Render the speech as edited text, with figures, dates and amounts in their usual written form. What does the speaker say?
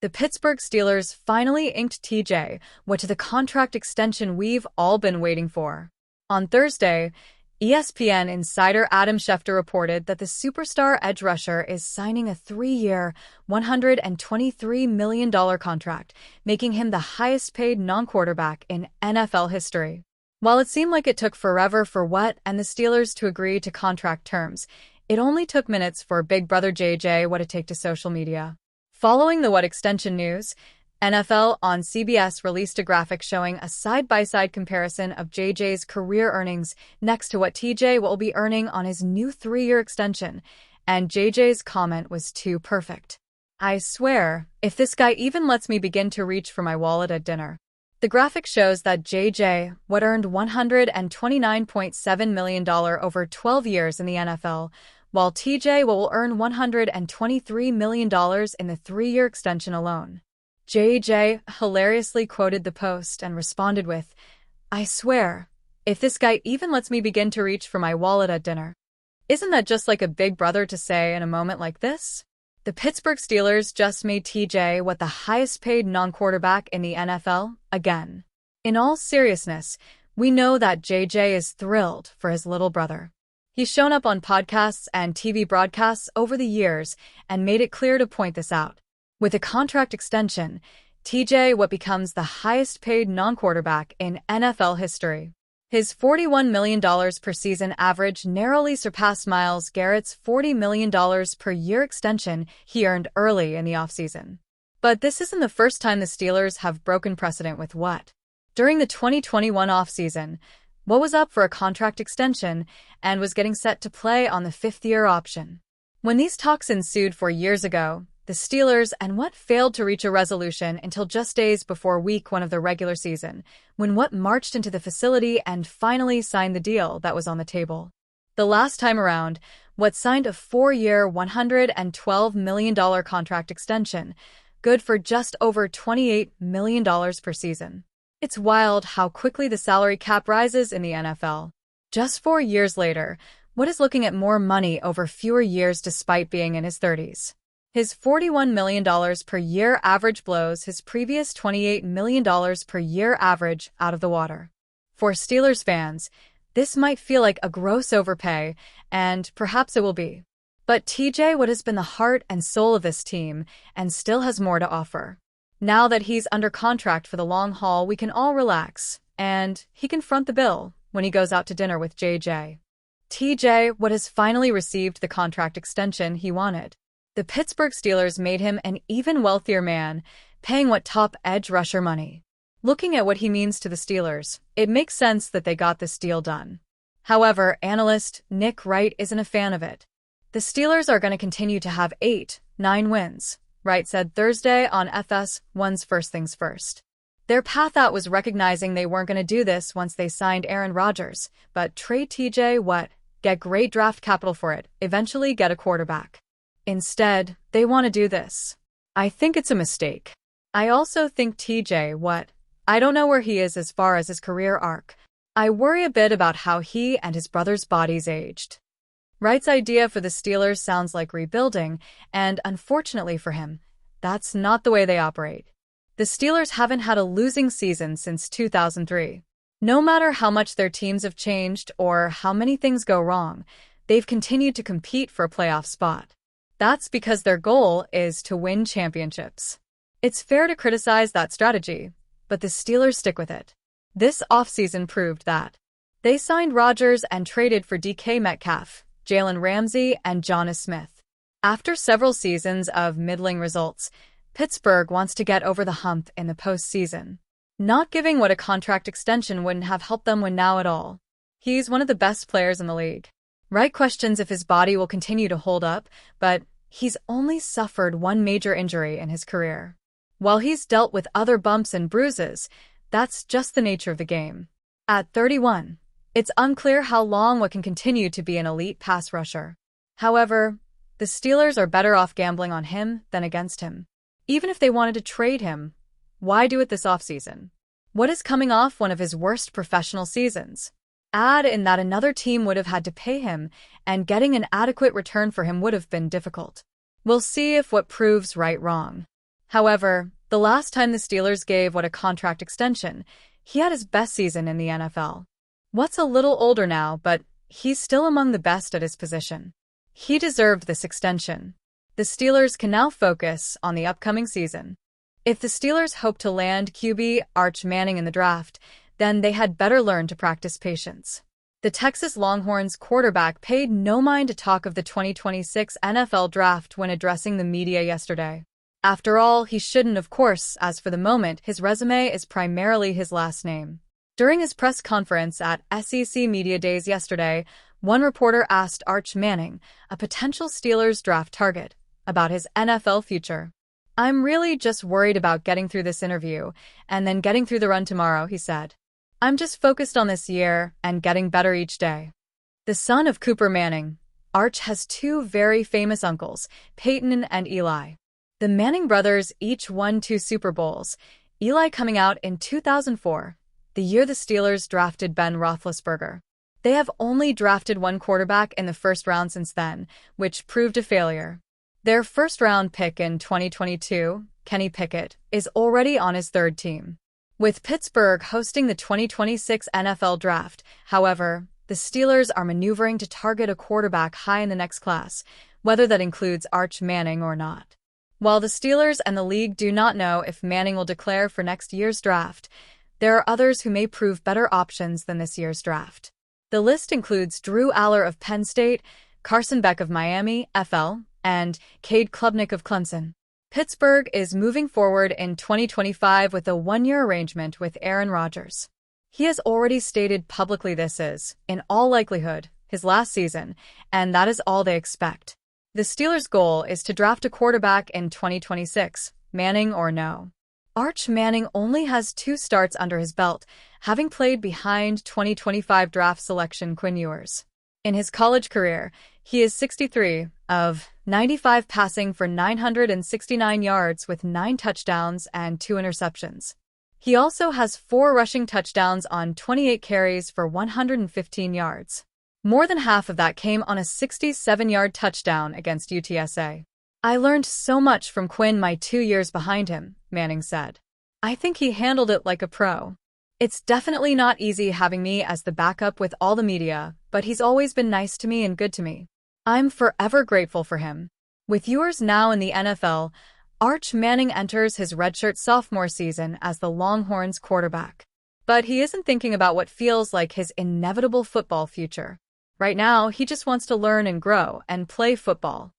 The Pittsburgh Steelers finally inked TJ Watt to the contract extension we've all been waiting for. On Thursday, ESPN insider Adam Schefter reported that the superstar edge rusher is signing a 3-year, $123 million contract, making him the highest-paid non-quarterback in NFL history. While it seemed like it took forever for Watt and the Steelers to agree to contract terms, it only took minutes for Big Brother JJ Watt to take to social media. Following the Watt extension news, NFL on CBS released a graphic showing a side-by-side comparison of JJ's career earnings next to what TJ will be earning on his new 3-year extension, and JJ's comment was too perfect. "I swear, if this guy even lets me begin to reach for my wallet at dinner." The graphic shows that JJ Watt earned $129.7 million over 12 years in the NFL, while TJ will earn $123 million in the 3-year extension alone. JJ hilariously quoted the post and responded with, "I swear, if this guy even lets me begin to reach for my wallet at dinner." Isn't that just like a big brother to say in a moment like this? The Pittsburgh Steelers just made TJ Watt the highest-paid non-quarterback in the NFL again. In all seriousness, we know that JJ is thrilled for his little brother. He's shown up on podcasts and TV broadcasts over the years and made it clear to point this out. With a contract extension, TJ Watt becomes the highest-paid non-quarterback in NFL history. His $41 million per season average narrowly surpassed Myles Garrett's $40 million per year extension he earned early in the offseason. But this isn't the first time the Steelers have broken precedent with Watt. During the 2021 offseason, Watt was up for a contract extension and was getting set to play on the 5th-year option. When these talks ensued 4 years ago, the Steelers and Watt failed to reach a resolution until just days before Week 1 of the regular season, when Watt marched into the facility and finally signed the deal that was on the table. The last time around, Watt signed a 4-year, $112 million contract extension, good for just over $28 million per season. It's wild how quickly the salary cap rises in the NFL. Just 4 years later, Watt is looking at more money over fewer years despite being in his 30s. His $41 million per year average blows his previous $28 million per year average out of the water. For Steelers fans, this might feel like a gross overpay, and perhaps it will be. But TJ Watt has been the heart and soul of this team and still has more to offer. Now that he's under contract for the long haul, we can all relax, and he can front the bill when he goes out to dinner with JJ. TJ Watt has finally received the contract extension he wanted. The Pittsburgh Steelers made him an even wealthier man, paying Watt top edge rusher money. Looking at what he means to the Steelers, it makes sense that they got this deal done. However, analyst Nick Wright isn't a fan of it. The Steelers are going to continue to have 8-9 wins, Wright said Thursday on FS1's First Things First. Their path out was recognizing they weren't going to do this once they signed Aaron Rodgers, but trade TJ Watt, get great draft capital for it, eventually get a quarterback. Instead, they want to do this. I think it's a mistake. I also think TJ Watt, I don't know where he is as far as his career arc. I worry a bit about how he and his brother's bodies aged. Wright's idea for the Steelers sounds like rebuilding, and unfortunately for him, that's not the way they operate. The Steelers haven't had a losing season since 2003. No matter how much their teams have changed or how many things go wrong, they've continued to compete for a playoff spot. That's because their goal is to win championships. It's fair to criticize that strategy, but the Steelers stick with it. This offseason proved that. They signed Rodgers and traded for DK Metcalf, Jalen Ramsey, and Jonnu Smith. After several seasons of middling results, Pittsburgh wants to get over the hump in the postseason. Not giving Watt a contract extension wouldn't have helped them win now at all. He's one of the best players in the league. Wright questions if his body will continue to hold up, but he's only suffered one major injury in his career. While he's dealt with other bumps and bruises, that's just the nature of the game. At 31, it's unclear how long Watt can continue to be an elite pass rusher. However, the Steelers are better off gambling on him than against him. Even if they wanted to trade him, why do it this offseason? Watt is coming off one of his worst professional seasons. Add in that another team would have had to pay him, and getting an adequate return for him would have been difficult. We'll see if Watt proves Wright wrong. However, the last time the Steelers gave Watt a contract extension, he had his best season in the NFL. Watt's a little older now, but he's still among the best at his position. He deserved this extension. The Steelers can now focus on the upcoming season. If the Steelers hope to land QB Arch Manning in the draft, then they had better learn to practice patience. The Texas Longhorns quarterback paid no mind to talk of the 2026 NFL draft when addressing the media yesterday. After all, he shouldn't, of course, as for the moment, his resume is primarily his last name. During his press conference at SEC Media Days yesterday, one reporter asked Arch Manning, a potential Steelers draft target, about his NFL future. "I'm really just worried about getting through this interview and then getting through the run tomorrow," he said. "I'm just focused on this year and getting better each day." The son of Cooper Manning, Arch has two very famous uncles, Peyton and Eli. The Manning brothers each won 2 Super Bowls, Eli coming out in 2004, the year the Steelers drafted Ben Roethlisberger. They have only drafted one quarterback in the first round since then, which proved a failure. Their first-round pick in 2022, Kenny Pickett, is already on his third team. With Pittsburgh hosting the 2026 NFL Draft, however, the Steelers are maneuvering to target a quarterback high in the next class, whether that includes Arch Manning or not. While the Steelers and the league do not know if Manning will declare for next year's draft, there are others who may prove better options than this year's draft. The list includes Drew Aller of Penn State, Carson Beck of Miami, FL, and Cade Klubnik of Clemson. Pittsburgh is moving forward in 2025 with a one-year arrangement with Aaron Rodgers. He has already stated publicly this is, in all likelihood, his last season, and that is all they expect. The Steelers' goal is to draft a quarterback in 2026, Manning or no. Arch Manning only has 2 starts under his belt, having played behind 2025 draft selection Quinn Ewers. In his college career, he is 63 of 95 passing for 969 yards with 9 touchdowns and 2 interceptions. He also has 4 rushing touchdowns on 28 carries for 115 yards. More than half of that came on a 67-yard touchdown against UTSA. "I learned so much from Quinn my 2 years behind him," Manning said. "I think he handled it like a pro. It's definitely not easy having me as the backup with all the media, but he's always been nice to me and good to me. I'm forever grateful for him." With Ewers now in the NFL, Arch Manning enters his redshirt sophomore season as the Longhorns quarterback. But he isn't thinking about what feels like his inevitable football future. Right now, he just wants to learn and grow and play football.